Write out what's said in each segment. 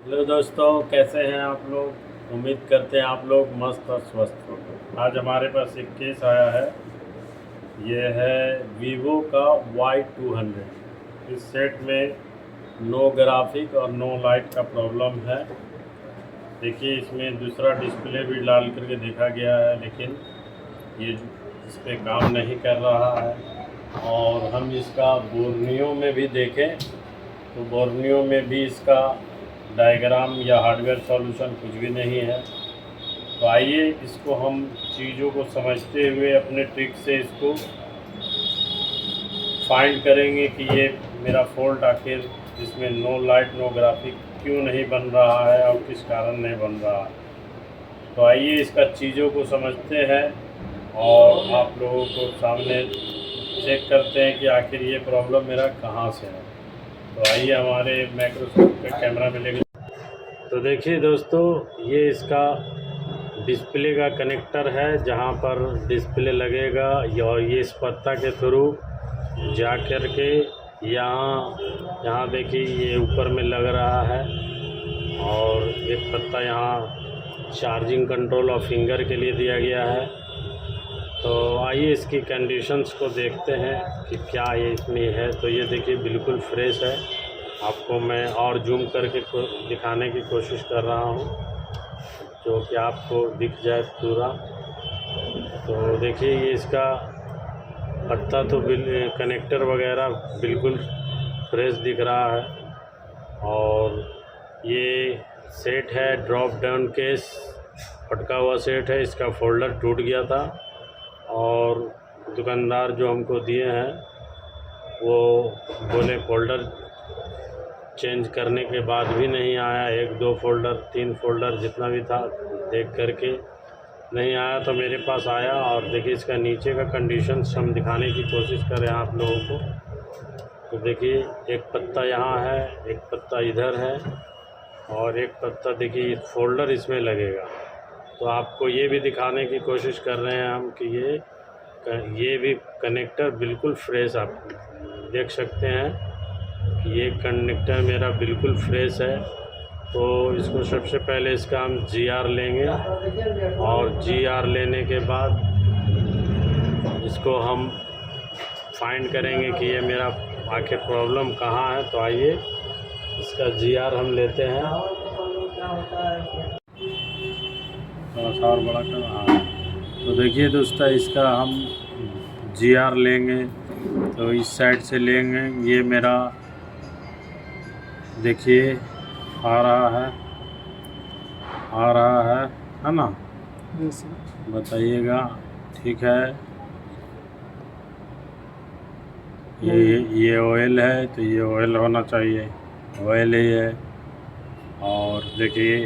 Hello दोस्तों, कैसे हैं आप लोग। उम्मीद करते हैं आप लोग मस्त और स्वस्थ होंगे। आज हमारे पास एक केस आया है। ये है वीवो का Y200। इस सेट में नो ग्राफिक और नो लाइट का प्रॉब्लम है। देखिए, इसमें दूसरा डिस्प्ले भी डाल करके देखा गया है, लेकिन ये इस पर काम नहीं कर रहा है। और हम इसका बोर्नियो में भी देखें तो बोर्नियो में भी इसका डायग्राम या हार्डवेयर सॉल्यूशन कुछ भी नहीं है। तो आइए इसको हम चीज़ों को समझते हुए अपने ट्रिक से इसको फाइंड करेंगे कि ये मेरा फॉल्ट आखिर इसमें नो लाइट नो ग्राफिक क्यों नहीं बन रहा है और किस कारण नहीं बन रहा है। तो आइए इसका चीज़ों को समझते हैं और आप लोगों को सामने चेक करते हैं कि आखिर ये प्रॉब्लम मेरा कहाँ से है। तो आइए हमारे माइक्रोस्कोप के कैमरा में लेके। तो देखिए दोस्तों, ये इसका डिस्प्ले का कनेक्टर है जहाँ पर डिस्प्ले लगेगा। और ये इस पत्ता के थ्रू जा कर के यहाँ देखिए ये ऊपर में लग रहा है। और एक पत्ता यहाँ चार्जिंग कंट्रोल और फिंगर के लिए दिया गया है। तो आइए इसकी कंडीशंस को देखते हैं कि क्या ये इसमें है। तो ये देखिए बिल्कुल फ्रेश है। आपको मैं और जूम करके दिखाने की कोशिश कर रहा हूँ जो कि आपको दिख जाए पूरा। तो देखिए ये इसका पत्ता तो कनेक्टर वगैरह बिल्कुल फ्रेश दिख रहा है। और ये सेट है ड्रॉप डाउन केस, फटका हुआ सेट है। इसका फोल्डर टूट गया था और दुकानदार जो हमको दिए हैं वो बोले फोल्डर चेंज करने के बाद भी नहीं आया। 1-2 फोल्डर 3 फोल्डर जितना भी था देख करके नहीं आया, तो मेरे पास आया। और देखिए इसका नीचे का कंडीशंस हम दिखाने की कोशिश कर रहे हैं आप लोगों को। तो देखिए एक पत्ता यहाँ है, एक पत्ता इधर है और एक पत्ता देखिए फोल्डर इसमें लगेगा। तो आपको ये भी दिखाने की कोशिश कर रहे हैं हम कि ये भी कनेक्टर बिल्कुल फ्रेश आप देख सकते हैं कि ये कनेक्टर मेरा बिल्कुल फ्रेश है। तो इसको सबसे पहले इसका हम GR लेंगे और GR लेने के बाद इसको हम फाइंड करेंगे कि ये मेरा आखिर प्रॉब्लम कहाँ है। तो आइए इसका GR हम लेते हैं। थोड़ा सा और बड़ा कर। हाँ, तो देखिए दोस्तों इसका हम GR लेंगे तो इस साइड से लेंगे। ये मेरा देखिए आ रहा है ना। बताइएगा ठीक है। ये ऑयल है तो ये ऑयल होना चाहिए, ऑयल ही है। और देखिए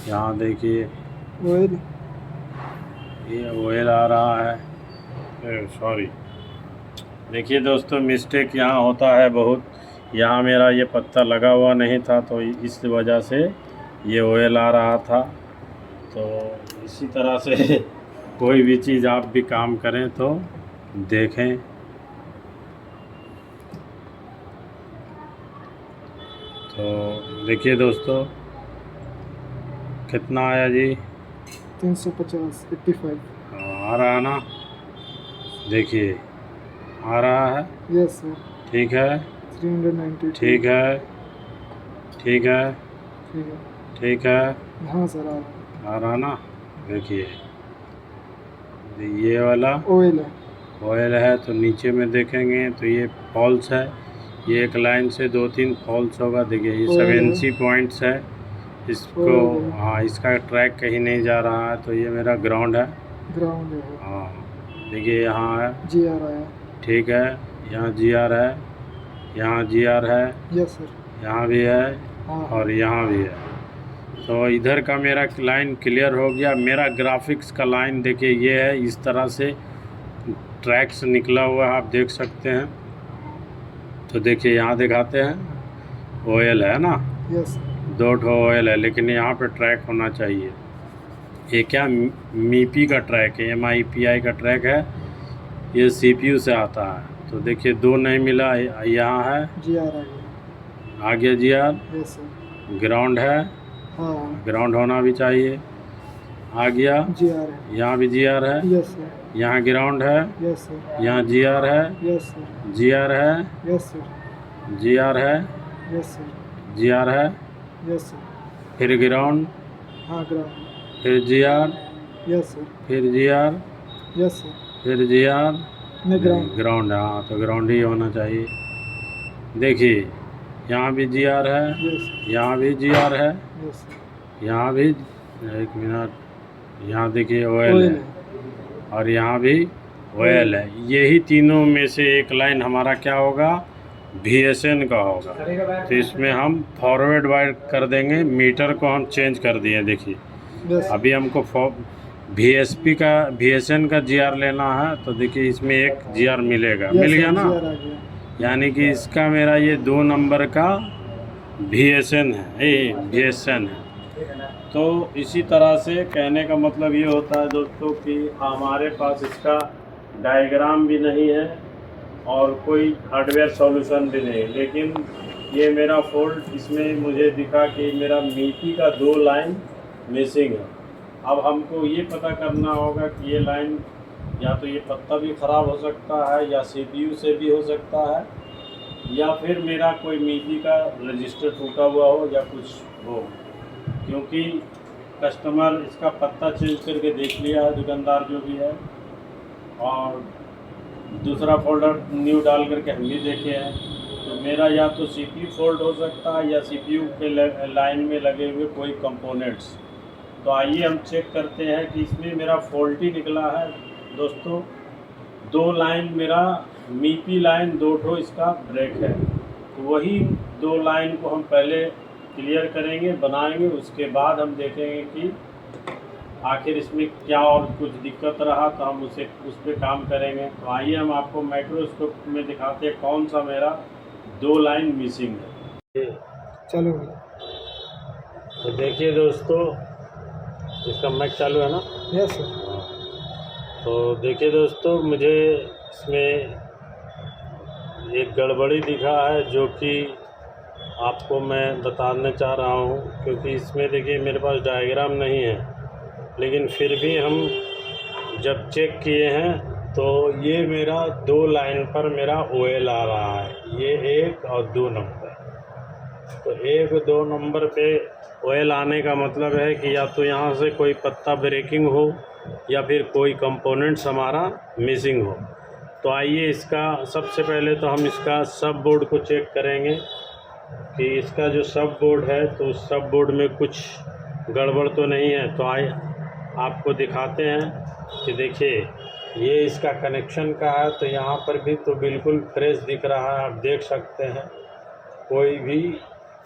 यहाँ देखिए ऑयल, ये ऑयल आ रहा है। सॉरी, देखिए दोस्तों मिस्टेक यहाँ होता है बहुत। यहाँ मेरा ये पत्ता लगा हुआ नहीं था तो इस वजह से ये ऑयल आ रहा था। तो इसी तरह से कोई भी चीज़ आप भी काम करें तो देखें। तो देखिए दोस्तों कितना आया जी, 350 85। आ रहा है ना। देखिए आ रहा है। Yes sir. ठीक है, 390। ठीक है, ठीक है, ठीक है। ठीक है। हाँ सर आ रहा ना। देखिए ये वाला ऑयल है। ऑयल है तो नीचे में देखेंगे तो ये फॉल्स है। ये एक लाइन से 2-3 फॉल्स होगा। देखिए ये 7 पॉइंट्स है। इसको हाँ, इसका ट्रैक कहीं नहीं जा रहा है तो ये मेरा ग्राउंड है। ग्राउंड है। हाँ देखिए यहाँ है GR आया। ठीक है, यहाँ GR है, यहाँ GR है। Yes sir. यहाँ भी है। हाँ। और यहाँ भी है। तो इधर का मेरा लाइन क्लियर हो गया। मेरा ग्राफिक्स का लाइन देखिए ये है, इस तरह से ट्रैक्स निकला हुआ है, आप देख सकते हैं। तो देखिए यहाँ दिखाते हैं ऑयल है ना। यस। 2 ठो ऑयल है, लेकिन यहाँ पे ट्रैक होना चाहिए। ये क्या MIPI का ट्रैक है, MIPI का ट्रैक है। ये CPU से आता है। तो देखिए 2 नहीं मिला, यहाँ है GR आ गया। आ गया GR। Yes sir. ग्राउंड है, हाँ ग्राउंड होना भी चाहिए। आ गया, GR है। यहाँ भी GR है, यस सर। यहाँ ग्राउंड है, यस सर। यहाँ GR है, यस सर। GR है, यस सर। GR है, यस सर। GR है, यस सर। फिर ग्राउंड, हाँ ग्राउंड। फिर GR, यस सर। फिर GR, यस सर। फिर GR, नहीं ग्राउंड। ग्राउंड। हाँ तो ग्राउंड ही होना चाहिए। देखिए यहाँ भी GR है, यस सर। यहाँ भी GR है, यस सर। यहाँ भी, एक मिनट, यहाँ देखिए OL ऑयल है, है। और यहाँ भी OL है। यही तीनों में से एक लाइन हमारा क्या होगा, VSN का होगा। तो इसमें हम फॉरवर्ड वाइड कर देंगे। मीटर को हम चेंज कर दिए। देखिए यस सर। अभी हमको VSP का VSN का GR लेना है, तो देखिए इसमें एक GR मिलेगा, यस मिल सर, गया ना। GR आ गया। यानी कि इसका मेरा ये 2 नंबर का VSN है, VSN है। तो इसी तरह से कहने का मतलब ये होता है दोस्तों कि हमारे पास इसका डायग्राम भी नहीं है और कोई हार्डवेयर सॉल्यूशन भी नहीं, लेकिन ये मेरा फॉल्ट इसमें मुझे दिखा कि मेरा मीपी का 2 लाइन मिसिंग है। अब हमको ये पता करना होगा कि ये लाइन या तो ये पत्ता भी ख़राब हो सकता है, या CPU से भी हो सकता है, या फिर मेरा कोई मीपी का रजिस्टर टूटा हुआ हो या कुछ हो। क्योंकि कस्टमर इसका पत्ता चेंज करके देख लिया है, दुकानदार जो भी है, और दूसरा फोल्डर न्यू डाल करके हम भी देखे हैं। तो मेरा या तो CPU फॉल्ट हो सकता है, या CPU के लाइन में लगे हुए कोई कंपोनेंट्स। तो आइए हम चेक करते हैं कि इसमें मेरा फॉल्ट ही निकला है दोस्तों। 2 लाइन मेरा मीपी लाइन 2 ठो इसका ब्रेक है। तो वही 2 लाइन को हम पहले क्लियर करेंगे, बनाएंगे, उसके बाद हम देखेंगे कि आखिर इसमें क्या और कुछ दिक्कत रहा तो हम उस पर काम करेंगे। तो आइए हम आपको माइक्रोस्कोप में दिखाते हैं कौन सा मेरा 2 लाइन मिसिंग है। चलो तो देखिए दोस्तों, इसका माइक चालू है ना। Yes sir. तो देखिए दोस्तों, मुझे इसमें एक गड़बड़ी दिखा है जो कि आपको मैं बताना चाह रहा हूँ। क्योंकि इसमें देखिए मेरे पास डायग्राम नहीं है, लेकिन फिर भी हम जब चेक किए हैं तो ये मेरा 2 लाइन पर मेरा OL आ रहा है, ये 1 और 2 नंबर। तो 1-2 नंबर पे OL आने का मतलब है कि या तो यहाँ से कोई पत्ता ब्रेकिंग हो, या फिर कोई कंपोनेंट्स हमारा मिसिंग हो। तो आइए इसका सबसे पहले तो हम इसका सब बोर्ड को चेक करेंगे कि इसका जो सब बोर्ड है तो उस सब बोर्ड में कुछ गड़बड़ तो नहीं है। तो आइए आपको दिखाते हैं कि देखिए ये इसका कनेक्शन का है, तो यहाँ पर भी तो बिल्कुल फ्रेश दिख रहा है, आप देख सकते हैं। कोई भी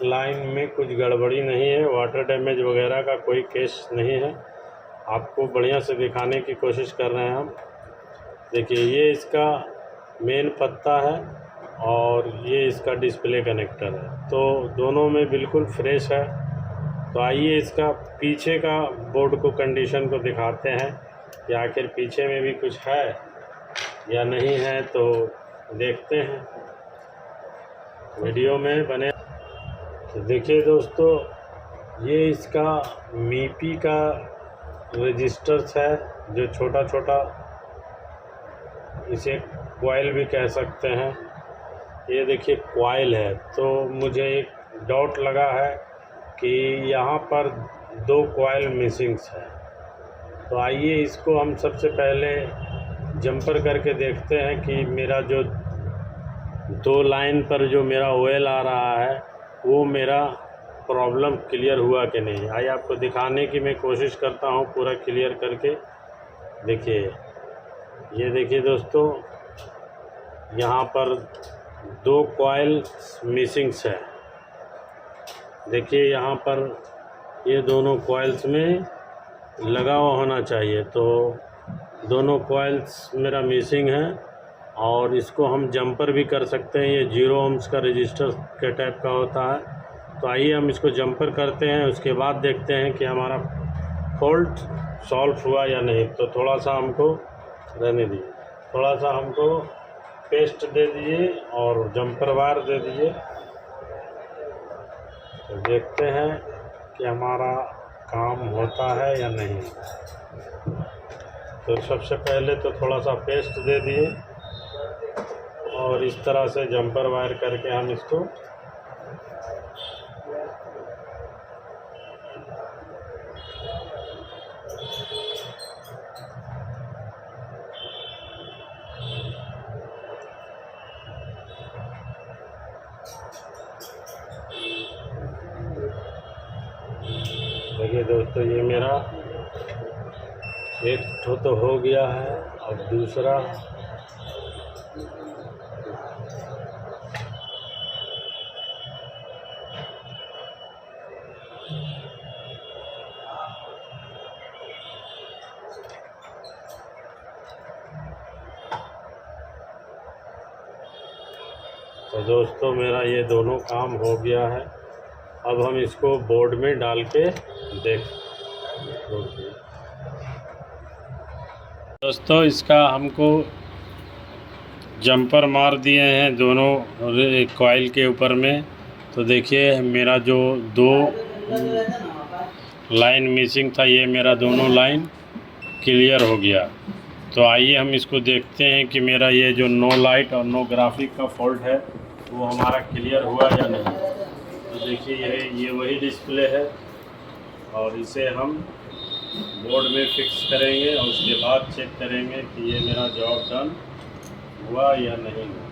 लाइन में कुछ गड़बड़ी नहीं है, वाटर डैमेज वगैरह का कोई केस नहीं है। आपको बढ़िया से दिखाने की कोशिश कर रहे हैं हम। देखिए ये इसका मेन पत्ता है और ये इसका डिस्प्ले कनेक्टर है, तो दोनों में बिल्कुल फ्रेश है। तो आइए इसका पीछे का बोर्ड को कंडीशन को दिखाते हैं कि आखिर पीछे में भी कुछ है या नहीं है। तो देखते हैं, वीडियो में बने। तो देखिए दोस्तों, ये इसका मीपी का रजिस्टर्स है, जो छोटा छोटा, इसे कॉइल भी कह सकते हैं। ये देखिए कॉइल है। तो मुझे एक डाउट लगा है कि यहाँ पर 2 कॉइल मिसिंग्स है। तो आइए इसको हम सबसे पहले जंपर करके देखते हैं कि मेरा जो 2 लाइन पर जो मेरा OL आ रहा है वो मेरा प्रॉब्लम क्लियर हुआ कि नहीं। आइए आपको दिखाने की मैं कोशिश करता हूँ पूरा क्लियर करके। देखिए ये देखिए दोस्तों, यहाँ पर 2 कॉइल मिसिंग्स है। देखिए यहाँ पर ये दोनों कॉइल्स में लगा हुआ होना चाहिए, तो दोनों कॉइल्स मेरा मिसिंग है। और इसको हम जंपर भी कर सकते हैं, ये 0 ohms का रजिस्टर के टाइप का होता है। तो आइए हम इसको जंपर करते हैं, उसके बाद देखते हैं कि हमारा फॉल्ट सॉल्व हुआ या नहीं। तो थोड़ा सा हमको रहने दीजिए, थोड़ा सा हमको पेस्ट दे दीजिए और जंपर वायर दे दीजिए। तो देखते हैं कि हमारा काम होता है या नहीं। तो सबसे पहले तो थोड़ा सा पेस्ट दे दिए और इस तरह से जंपर वायर करके हम इसको देखिए दोस्तों, ये मेरा एक ठो तो हो गया है। अब दूसरा तो दोस्तों मेरा ये दोनों काम हो गया है। अब हम इसको बोर्ड में डाल के देख। दोस्तों इसका हमको जंपर मार दिए हैं दोनों कॉइल के ऊपर में। तो देखिए मेरा जो 2 लाइन मिसिंग था, ये मेरा दोनों लाइन क्लियर हो गया। तो आइए हम इसको देखते हैं कि मेरा ये जो नो लाइट और नो ग्राफिक का फॉल्ट है वो हमारा क्लियर हुआ या नहीं। तो देखिए ये वही डिस्प्ले है और इसे हम बोर्ड में फिक्स करेंगे और उसके बाद चेक करेंगे कि ये मेरा जॉब डन हुआ या नहीं हुआ।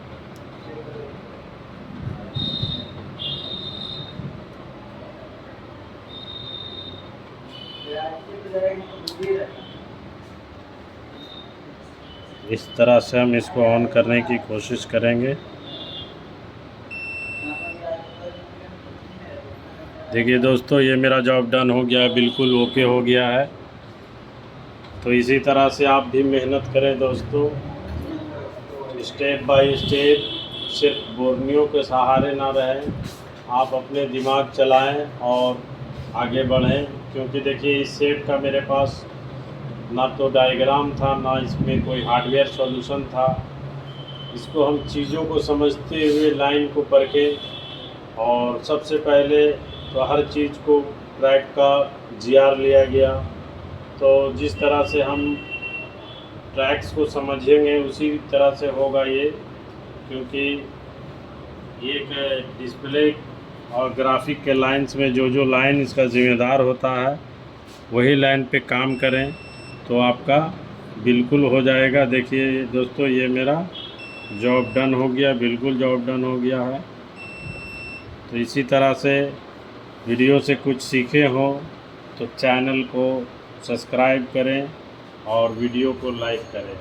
इस तरह से हम इसको ऑन करने की कोशिश करेंगे। देखिए दोस्तों, ये मेरा जॉब डन हो गया है, बिल्कुल ओके हो गया है। तो इसी तरह से आप भी मेहनत करें दोस्तों, स्टेप बाय स्टेप, सिर्फ बोर्नियों के सहारे ना रहें, आप अपने दिमाग चलाएं और आगे बढ़ें। क्योंकि देखिए इस सेट का मेरे पास ना तो डायग्राम था, ना इसमें कोई हार्डवेयर सॉल्यूशन था। इसको हम चीज़ों को समझते हुए लाइन को परखें और सबसे पहले तो हर चीज़ को ट्रैक का GR लिया गया। तो जिस तरह से हम ट्रैक्स को समझेंगे उसी तरह से होगा ये, क्योंकि एक डिस्प्ले और ग्राफिक के लाइंस में जो लाइन इसका ज़िम्मेदार होता है वही लाइन पे काम करें तो आपका बिल्कुल हो जाएगा। देखिए दोस्तों, ये मेरा जॉब डन हो गया, बिल्कुल जॉब डन हो गया है। तो इसी तरह से वीडियो से कुछ सीखे हो तो चैनल को सब्सक्राइब करें और वीडियो को लाइक करें।